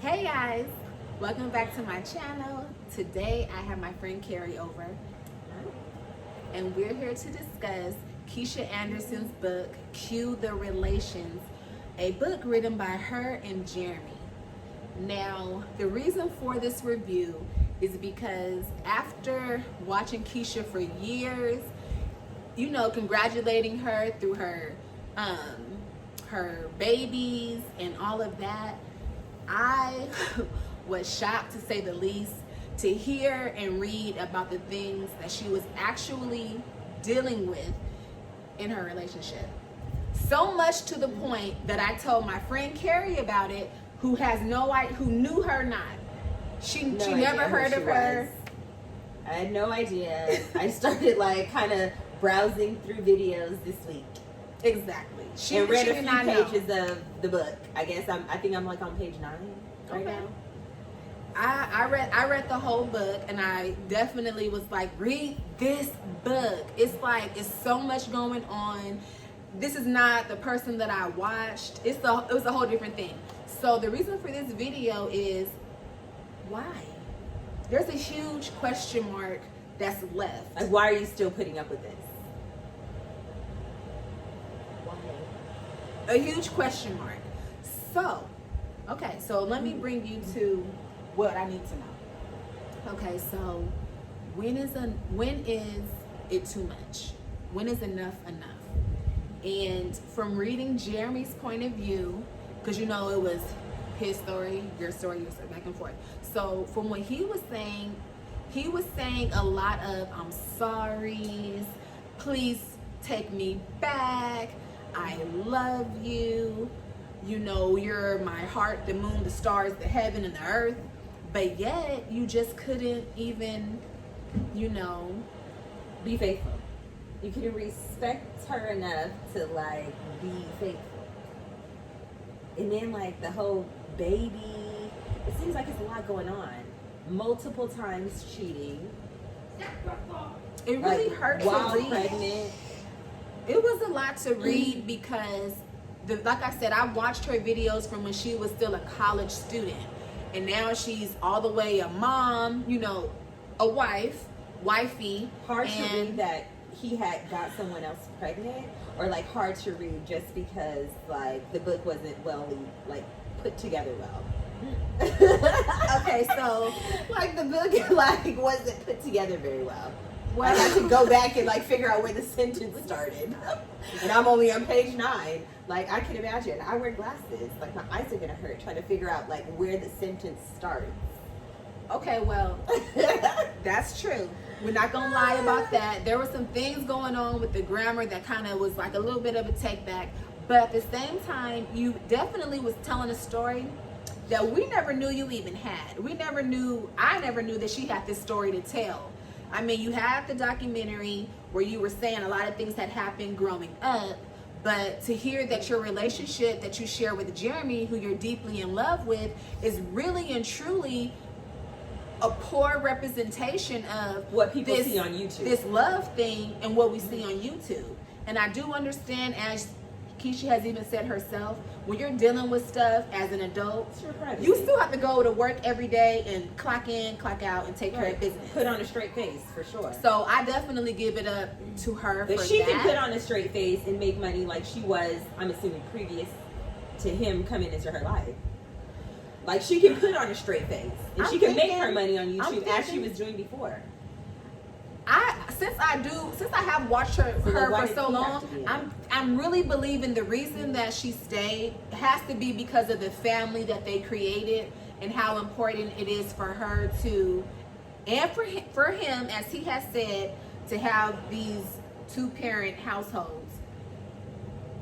Hey guys, welcome back to my channel. Today I have my friend Carrie over and we're here to discuss Keesha Anderson's book, Cue the Relations, a book written by her and Jeremy. Now, the reason for this review is because after watching Keesha for years, you know, congratulating her through her babies and all of that, I was shocked, to say the least, to hear and read about the things that she was actually dealing with in her relationship. So much to the point that I told my friend Carrie about it, who knew her not. She never heard of her. I had no idea. I started kind of browsing through videos this week. Exactly. She read a few pages of the book. I think I'm on page 9 right now. I read the whole book, and I definitely was like, read this book. It's so much going on. This is not the person that I watched. It was a whole different thing. So the reason for this video is, why? There's a huge question mark that's left. Like, why are you still putting up with this? A huge question mark. So, okay, so let me bring you to what I need to know. Okay, so when is it too much? When is enough enough? And from reading Jeremy's point of view, because you know it was his story, your story, back and forth. So from what he was saying a lot of I'm sorry, please take me back, I love you, you know, you're my heart, the moon, the stars, the heaven, and the earth. But yet you just couldn't even, you know, be faithful. You couldn't respect her enough to be faithful. And then the whole baby, it seems like it's a lot going on. Multiple times cheating. It really hurt to while read. Pregnant. It was a lot to read because, like I said, I watched her videos from when she was still a college student. And now she's all the way a mom, you know, a wifey. Hard to read that he had got someone else pregnant, or hard to read just because the book wasn't put together well. Okay, so the book wasn't put together very well. I had to go back and figure out where the sentence started. And I'm only on page 9. I can imagine. I wear glasses. My eyes are gonna hurt trying to figure out where the sentence starts. Okay, well, that's true. We're not gonna lie about that. There were some things going on with the grammar that kind of was a little bit of a take back. But at the same time, you definitely was telling a story that we never knew you even had. I never knew that she had this story to tell. I mean, you had the documentary where you were saying a lot of things had happened growing up, but to hear that your relationship that you share with Jeremy, who you're deeply in love with, is really and truly a poor representation of what people see on YouTube. This love thing and what we see on YouTube. And I do understand, as Keesha has even said herself, when you're dealing with stuff as an adult, you still have to go to work every day and clock in, clock out, and take care of business. Put on a straight face, for sure. So I definitely give it up to her for that. She can put on a straight face and make money like she was, I'm assuming, previous to him coming into her life. She can put on a straight face, and she can make her money on YouTube as she was doing before. Since I have watched her for so long, I'm really believing the reason that she stayed has to be because of the family that they created and how important it is for her to, and for him, as he has said, to have these 2-parent households.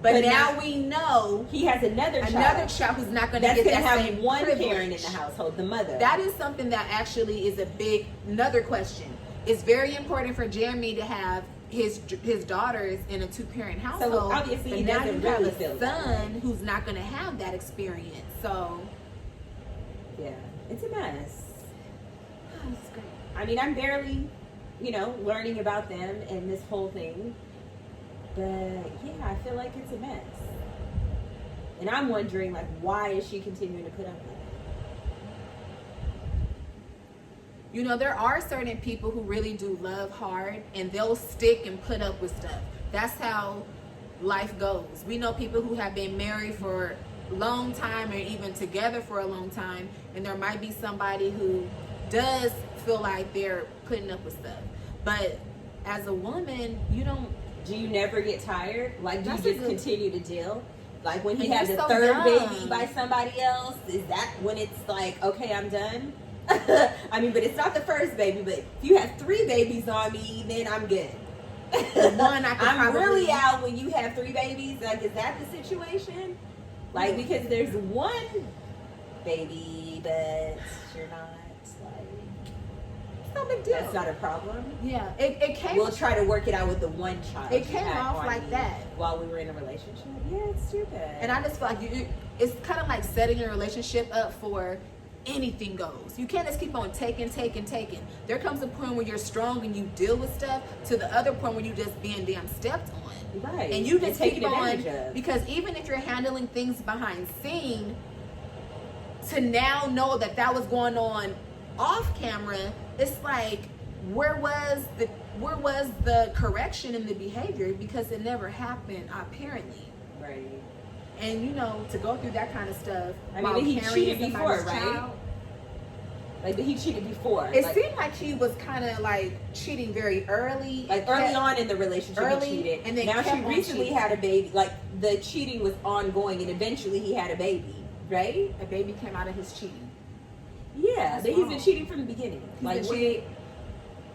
But now we know he has another child who's not going to get that same one privilege. parent in the household, the mother. That is something that actually is another question. It's very important for Jeremy to have his daughters in a 2-parent household. So obviously he doesn't really feel a son who's not going to have that experience. So yeah, it's a mess. Oh, it's great. I mean, I'm barely, learning about them and this whole thing. But yeah, I feel like it's a mess. And I'm wondering, why is she continuing to put up with it? You know, there are certain people who really do love hard and they'll stick and put up with stuff. That's how life goes. We know people who have been married for a long time or even together for a long time, and there might be somebody who does feel like they're putting up with stuff. But as a woman, you don't. Do you never get tired? Like, do you That's a just good- continue to deal? Like, when he And had you're the so third young. baby by somebody else, is that when it's like, okay, I'm done? I mean, but it's not the first baby, but if you have 3 babies on me, then I'm good. The one I could I'm probably- really out when you have 3 babies. Like, is that the situation? Like, because there's one baby, but you're not, like, It's no big deal. that's not a problem. Yeah, it came. We'll try to work it out with the one child. It you came had off on like you that. while we were in a relationship. Yeah, it's stupid. And I just feel like it's kind of like setting your relationship up for anything goes. You can't just keep on taking. There comes a point where you're strong and you deal with stuff, to the other point where you just being damn stepped on. Right. And you just taking keep on, advantage of. because even if you're handling things behind scene, to now know that was going on off camera, it's like, where was the correction in the behavior? Because it never happened, apparently. Right. And you know, to go through that kind of stuff. I while mean, he carrying cheated before, somebody's right? child, Like, but he cheated before. it like, seemed like he was kind of like cheating very early. like early on in the relationship, early, he cheated. and then now kept she on recently cheating. had a baby. Like, the cheating was ongoing, and eventually he had a baby. Right? A baby came out of his cheating. Yeah, That's but he's been wrong. cheating from the beginning. He's been Like,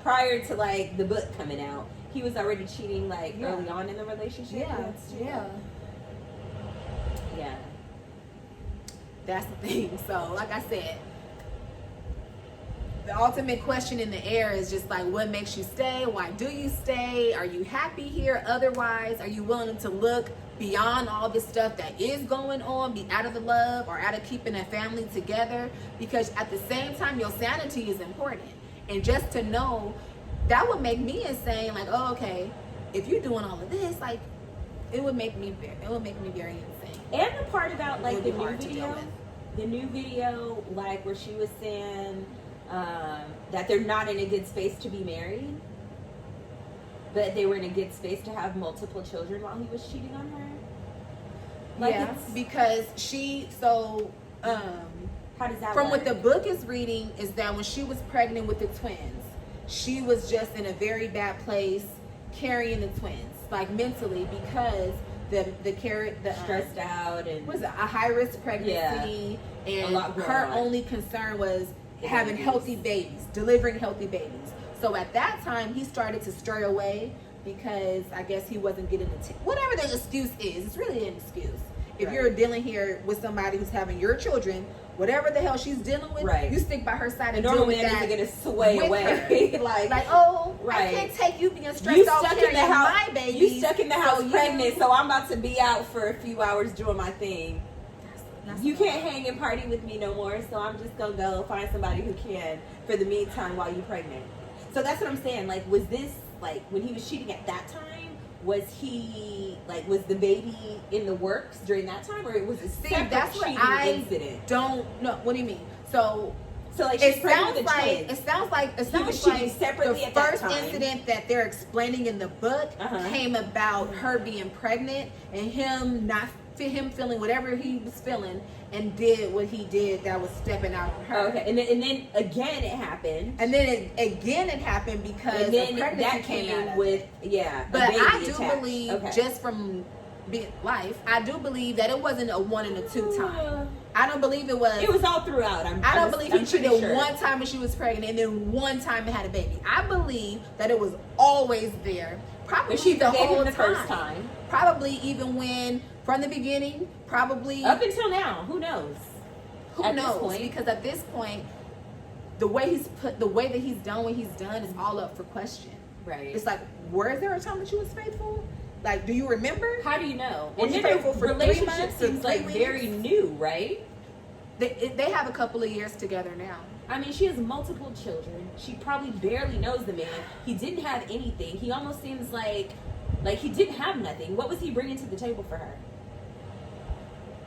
prior to like the book coming out, he was already cheating like Yeah. early on in the relationship. Yeah. Yeah. That's the thing. So, like I said, the ultimate question in the air is just like, what makes you stay? Why do you stay? Are you happy here? Otherwise, are you willing to look beyond all this stuff that is going on, be out of the love or out of keeping a family together? Because at the same time, your sanity is important. And just to know, that would make me insane. Like, oh, okay, if you're doing all of this, like, it would make me very insane. And the part about like It the would be new hard to deal video, with. the new video, like where she was saying that they're not in a good space to be married, but they were in a good space to have multiple children while he was cheating on her. Like, Yeah, because how does that from work? what the book is reading is that when she was pregnant with the twins, she was just in a very bad place carrying the twins, like mentally, because the stressed out and was it a high risk pregnancy, and lot going her on. only concern was The having babies. healthy babies, delivering healthy babies. So at that time, he started to stray away because I guess he wasn't getting whatever the excuse is. It's really an excuse. If Right. you're dealing here with somebody who's having your children, whatever the hell she's dealing with, Right. you stick by her side a and deal normal with man that. isn't gonna sway with away. her. like, Like, oh, I Right. can't take you being stressed you out stuck in the carrying house. my baby. You stuck in the house you- pregnant, so I'm about to be out for a few hours doing my thing. That's- You can't hang and party with me no more, so I'm just gonna go find somebody who can for the meantime while you're pregnant. So that's what I'm saying. Like, was this like when he was cheating at that time? Was he like, was the baby in the works during that time, or it was a separate that's what cheating I incident? don't know. What do you mean? So So like, she's it pregnant sounds with the like twins. it He sounds was cheating like separately the at that first time. incident that they're explaining in the book Uh-huh. came about her being pregnant and him feeling whatever he was feeling and did what he did that was stepping out on her. Oh, okay, and then again it happened. And then it happened because And then the pregnancy that came out came of with it. a But baby I do attached. believe, Okay. just from life, I do believe that it wasn't a 1 and a 2 time. I don't believe it was. It was all throughout. I don't believe he cheated pretty sure. one time when she was pregnant and then one time and had a baby. I believe that it was always there. Probably But she the forgave whole him the first time. Probably even when, from the beginning, probably. Up until now, who knows? Who at this knows? point. Because at this point, the way that he's done what he's done is all up for question. Right. It's like, was there a time that you was faithful? Like, do you remember? How do you know? Was And you then faithful the for 3 relationship months or seems 3 like weeks? very new, right? They have a couple of years together now. I mean, she has multiple children. She probably barely knows the man. He didn't have anything. He almost seems like he didn't have nothing. What was he bringing to the table for her?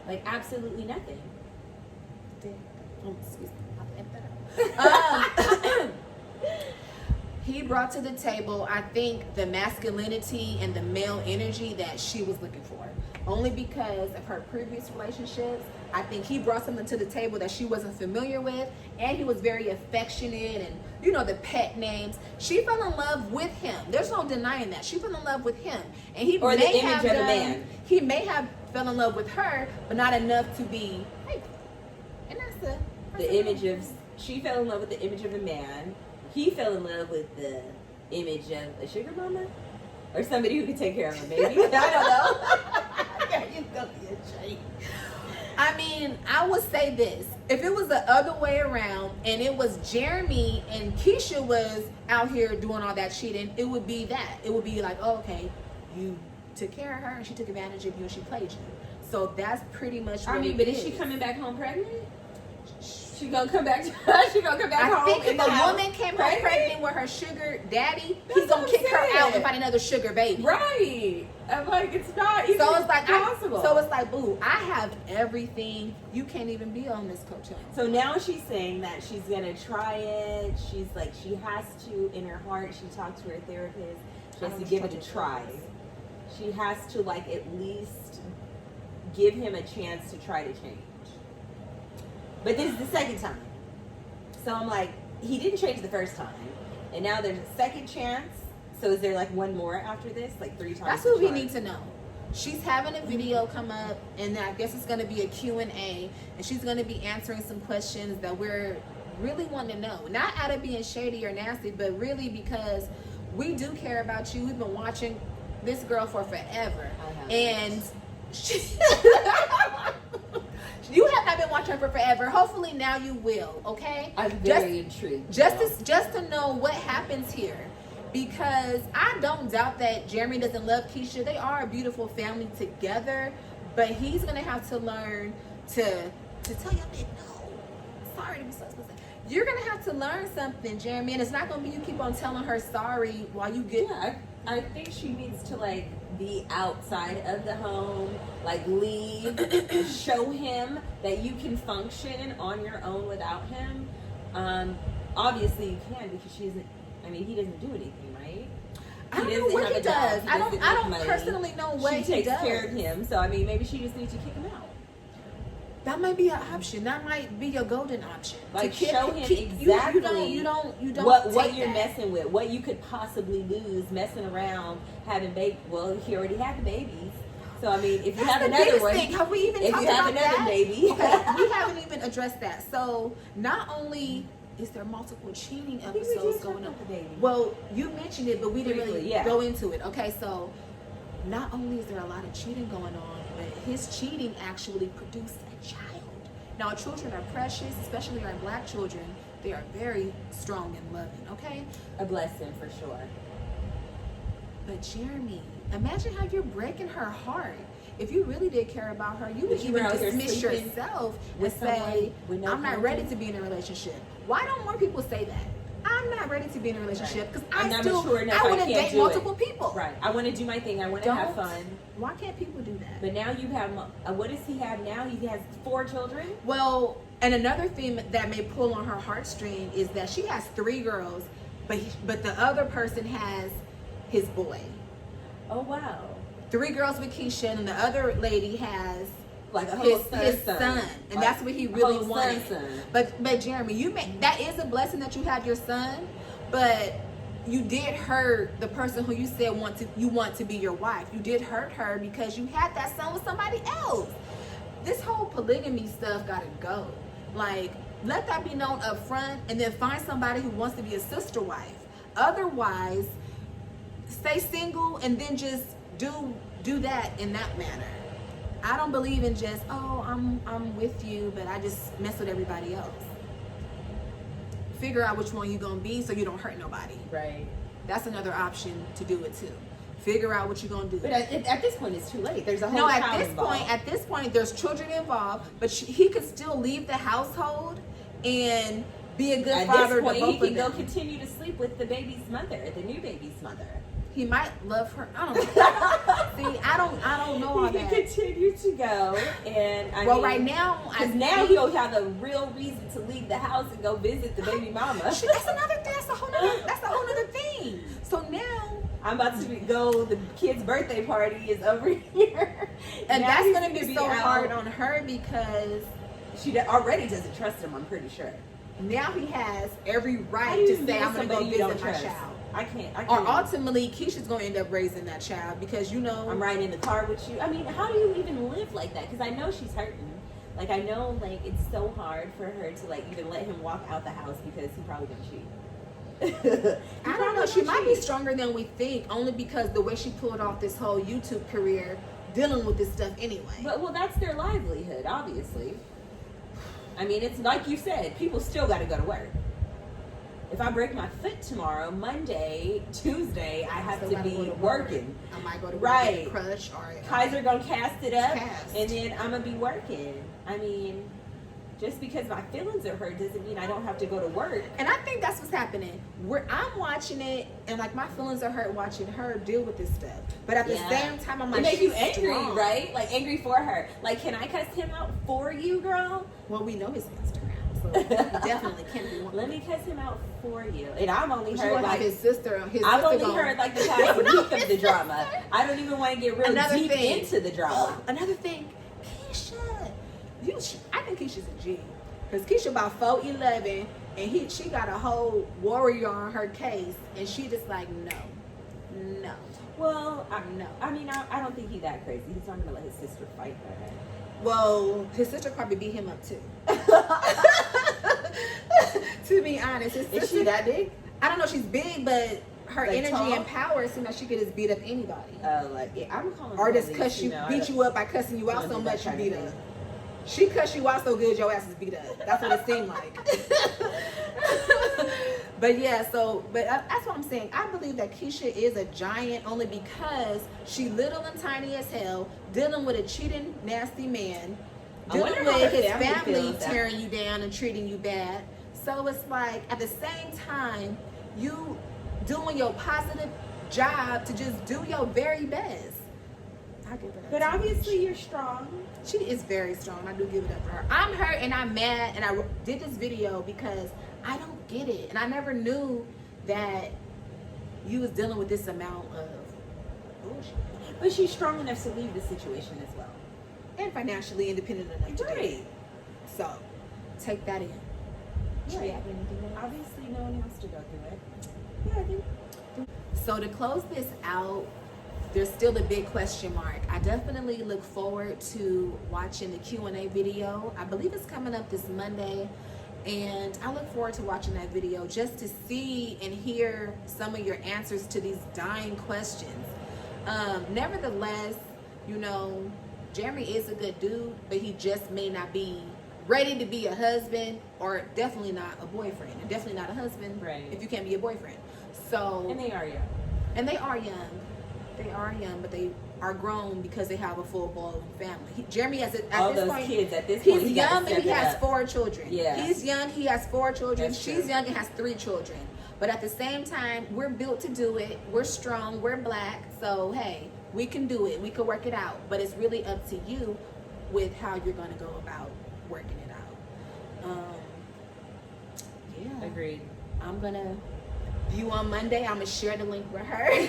Like, absolutely nothing. Oh, excuse me. I'll edit that out. he brought to the table, I think, the masculinity and the male energy that she was looking for. Only because of her previous relationships, I think he brought something to the table that she wasn't familiar with, and he was very affectionate and, you know, the pet names. She fell in love with him. There's no denying that. She fell in love with him. And he or the image of a man. He may have fell in love with her, but not enough to be faithful. And that's the image of, she fell in love with the image of a man. He fell in love with the image of a sugar mama? Or somebody who could take care of a baby. I don't know. Yeah, you go be a shame. I mean, I would say this. If it was the other way around and it was Jeremy and Keesha was out here doing all that cheating, it would be that. It would be like, oh, okay, you took care of her and she took advantage of you and she played you. So that's pretty much what but is she coming back home pregnant? She gonna come back home. I think if a woman came home pregnant with her sugar daddy, he's gonna kick her out and find another sugar baby. Right. I'm like, it's not even possible. So it's like, boo, I have everything. You can't even be on this coach. So now she's saying that she's gonna try it. She's like, she has to, in her heart, she talked to her therapist. She has to give it a try. She has to, like, at least give him a chance to try to change. But this is the second time. So I'm like, he didn't change the first time. And now there's a second chance. So is there like one more after this? Like 3 times? That's what we need to know. She's having a video come up, and I guess it's going to be a Q&A. And she's going to be answering some questions that we're really wanting to know. Not out of being shady or nasty, but really because we do care about you. We've been watching this girl for forever. And she... You have not been watching her for forever. Hopefully now you will, okay? I'm very intrigued. Just to know what happens here. Because I don't doubt that Jeremy doesn't love Keesha. They are a beautiful family together. But he's going to have to learn to tell your man, no. Sorry to be so specific. You're going to have to learn something, Jeremy. And it's not going to be you keep on telling her sorry while you get... Yeah, I think she needs to, like, be outside of the home, like leave, show him that you can function on your own without him. Obviously you can, because he doesn't do anything, right? I don't know what he does. I don't personally know what he does. She takes care of him, so maybe she just needs to kick him out. That might be an option. That might be your golden option. Like, show him exactly you don't what you're messing with, what you could possibly lose messing around having baby. Well, he already had the babies. So I mean, if you have another one, have we even if talked you have about another that? baby, okay, we haven't even addressed that. So not only is there multiple cheating episodes going on, well, you mentioned it, but we didn't really go into it. Okay, so not only is there a lot of cheating going on, but his cheating actually produced a child. Now, children are precious, especially our black children. They are very strong and loving, okay? A blessing for sure. But Jeremy, imagine how you're breaking her heart. If you really did care about her, you would even dismiss yourself and say, I'm not ready to be in a relationship. Why don't more people say that? I'm not ready to be in a relationship because I want to date multiple people. Right. I want to do my thing. I want to have fun. Why can't people do that? But now you have, what does he have now? He has 4 children? Well, and another thing that may pull on her heartstring is that she has 3 girls, but the other person has his boy. Oh, wow. 3 girls with Keesha, and the other lady has like his son, and that's what he really wanted. Son. But Jeremy, that is a blessing that you have your son, but you did hurt the person who you said you want to be your wife. You did hurt her because you had that son with somebody else. This whole polygamy stuff gotta go. Like, let that be known up front, and then find somebody who wants to be a sister wife. Otherwise, stay single and then just do that in that manner. I don't believe in just, I'm with you, but I just mess with everybody else. Figure out which one you're going to be so you don't hurt nobody. Right. That's another option to do it too. Figure out what you're going to do. But at this point, it's too late. There's a whole child involved. At this point, there's children involved, but he could still leave the household and be a good father to both of them. He can go continue to sleep with the baby's mother, the new baby's mother. He might love her. I don't know. See, I don't know all He that. can continue to go, and I Well, mean, right now, because now he'll have a real reason to leave the house and go visit the baby mama. That's another thing. That's a whole other thing. So now I'm about to go. The kid's birthday party is over here, and now that's he's gonna be so out. hard on her because She already doesn't trust him. I'm pretty sure. now he has every How right do you to say, know I'm gonna go somebody you don't visit my trust? child. I can't. Or ultimately, Keisha's gonna end up raising that child because I'm riding in the car with you. I mean, how do you even live like that? Because I know she's hurting. Like, I know, like, it's so hard for her to, like, even let him walk out the house because he probably gonna cheat. I don't know. She might be stronger than we think, only because the way she pulled off this whole YouTube career dealing with this stuff anyway. But, well, that's their livelihood, obviously. I mean, it's like you said, people still got to go to work. If I break my foot tomorrow, Monday, Tuesday, I have to be working. I might go to right. Crush or Kaiser gonna cast it up, Cast. and then I'm gonna be working. I mean, just because my feelings are hurt doesn't mean I don't have to go to work. And I think that's what's happening. I'm watching it, and like my feelings are hurt watching her deal with this stuff. But at the same time, I'm like, it makes you she's angry, strong. right? Like angry for her. Like, can I cuss him out for you, girl? Well, we know his Instagram, so he definitely can't be one. Let me cuss him out for you. And I've only She heard gonna like have his sister. I've only heard like the past week of the drama. I don't even want to get real Another deep thing. into the drama. Another thing, Keisha, I think Keisha's a G, because Keisha about 4'11", and she got a whole warrior on her case, and she just like no. Well, No. I mean, I don't think he's that crazy. He's not gonna let his sister fight her. Well, his sister probably beat him up too. To be honest, his Is sister, she that big? I don't know. She's big, but her Like energy tall? and power seems like she could just beat up anybody. Like, yeah, I'm calling Or just police, beat you up by cussing you out don't so do that much you kind of beat thing. up. She cussed you out so good your ass is beat up. That's what it seemed like. But yeah, but that's what I'm saying. I believe that Keisha is a giant only because she little and tiny as hell, dealing with a cheating, nasty man, I wonder dealing how with her his family family feels that- tearing you down and treating you bad. So it's like at the same time, you doing your positive job to just do your very best. I give it up. But to her. obviously, you're strong. She is very strong. I do give it up to her. I'm hurt and I'm mad, and I did this video because I don't get it, and I never knew that you was dealing with this amount of bullshit. But she's strong enough to leave the situation as well. And financially independent enough to do it. Right. So take that in. Should we Right. have anything else? Obviously, no one has to go through it. Yeah, I think. So to close this out, there's still a big question mark. I definitely look forward to watching the Q&A video. I believe it's coming up this Monday, and I look forward to watching that video just to see and hear some of your answers to these dying questions. Nevertheless, Jeremy is a good dude, but he just may not be ready to be a husband, or definitely not a boyfriend, and definitely not a husband Right. if you can't be a boyfriend. So And they are young. and they are young. They are young, but they are grown because they have a full-blown family. Jeremy has All at this those point. kids at this point, He's he gotta young and step he it has up. 4 children. Yeah. He's young. He has 4 children. That's She's true. young and has 3 children. But at the same time, we're built to do it. We're strong. We're black. So hey, we can do it. We can work it out. But it's really up to you with how you're going to go about working it out. Yeah. Agreed. I'm gonna view on Monday. I'm gonna share the link with her.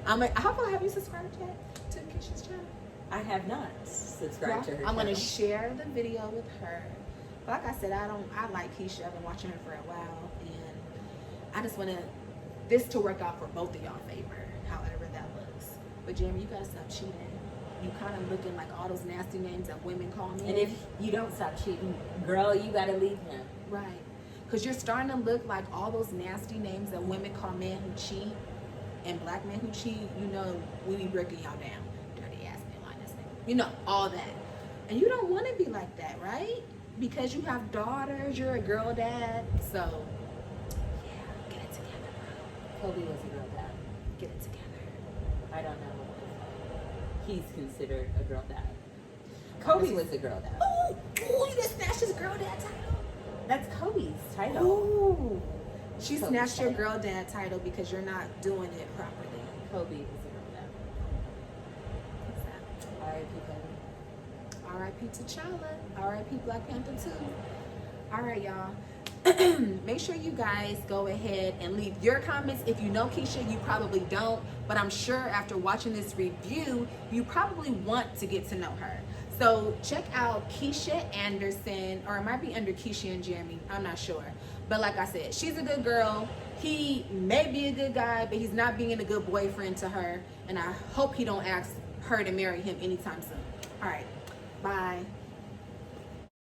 How about, have you subscribed yet to Keisha's channel? I have not subscribed to her. I'm gonna channel. share the video with her. Like I said, I like Keisha. I've been watching her for a while, and I just want this to work out for both of y'all favor, however that looks. But Jeremy, you gotta stop cheating. You kind of looking like all those nasty names that women call me. And if you don't stop cheating, girl, you gotta leave him. Right. Because you're starting to look like all those nasty names that women call men who cheat and black men who cheat. We be breaking y'all down. Dirty ass man, like this nigga. All that. And you don't want to be like that, right? Because you have daughters, you're a girl dad. So, yeah, get it together, bro. Kobe was a girl dad. Get it together. I don't know if he's considered a girl dad. Kobe was a girl dad. Ooh, you just snatched his girl dad title. That's Kobe's title. Ooh. She Kobe's snatched your title. girl dad title because you're not doing it properly. Kobe is the girl now. R.I.P. Kobe. R.I.P. T'Challa. R.I.P. Black Panther 2. All right, y'all. Make sure you guys go ahead and leave your comments. If you know Keesha, you probably don't, but I'm sure after watching this review, you probably want to get to know her. So check out Keesha Anderson, or it might be under Keesha and Jeremy. I'm not sure. But like I said, she's a good girl. He may be a good guy, but he's not being a good boyfriend to her. And I hope he don't ask her to marry him anytime soon. All right. Bye.